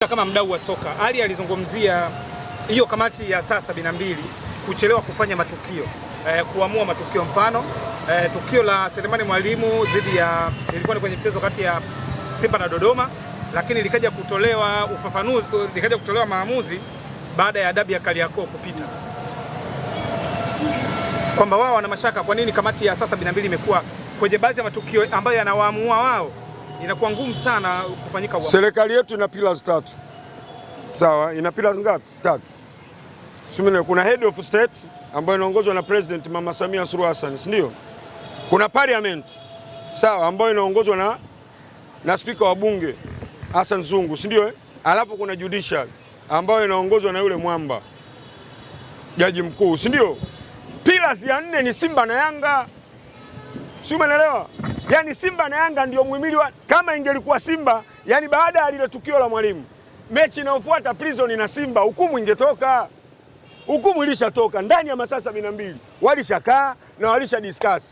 Kama mdau wa soka, Ali alizungumzia hiyo kamati ya saa 72 kuchelewa kufanya matukio, kuamua matukio. Mfano tukio la Selemani Mwalimu dhidi ya, ilikuwa ni kwenye mchezo kati ya Simba na Dodoma, lakini likaja kutolewa ufafanuzi, likaja kutolewa maamuzi baada ya dabi ya Kariakoo kupita, kwamba wao wana mashaka kwa nini kamati ya saa 72 imekuwa kwenye baadhi ya matukio ambayo yanawaamua wao, inakuwa ngumu sana kufanyika uamuzi. Serikali yetu ina pillars 3. Sawa, ina pillars ngapi? 3. Simene, kuna head of state ambayo inaongozwa na President Mama Samia Suluhu Hassan, si ndio? Kuna parliament, sawa, ambayo inaongozwa na speaker wa bunge Hassan Zungu, si ndio? Alafu kuna judicial ambayo inaongozwa na yule mwamba jaji mkuu, si ndio? Pillars ya 4 ni Simba na Yanga. Si umeelewa? Yaani Simba na Yanga ndio muhimili wa, kama ingelikuwa Simba, yani baada ya lile tukio la Mwalimu, mechi inayofuata Prison na Simba, hukumu ingetoka. Hukumu ilishatoka ndani ya masaa 72. Walishakaa na walisha discuss.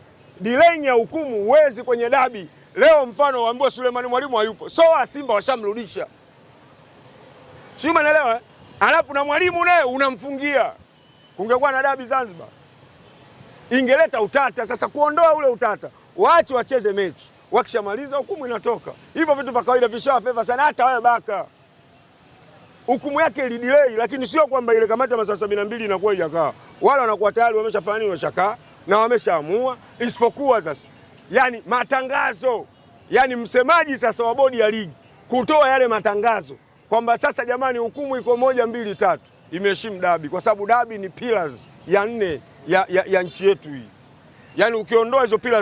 Delay ya hukumu uwezi kwenye dabi. Leo mfano waambiwa Sulemani Mwalimu hayupo. So Simba washamrudisha. Si umeelewa? Alafu na Mwalimu naye unamfungia. Kungekuwa na dabi Zanzibar, ingeleta utata. Sasa kuondoa ule utata, waache wacheze mechi. Wakishamaliza hukumu inatoka. Hivyo vitu vya kawaida vishafeva sana. Hata wewe Baka, hukumu yake ili delay, lakini sio kwamba ile kamati ya masaa 72 inakuwa ijakaa. Wale wanakuwa tayari wameshafanya nini, wameshakaa na wameshaamua. Isipokuwa sasa, yani matangazo, yani msemaji sasa wa bodi ya ligi kutoa yale matangazo kwamba sasa jamani, hukumu iko 1 2 3, imeheshimu dabi, kwa sababu dabi ni pillars ya 4 ya nchi yetu hii. Yani ukiondoa hizo pillars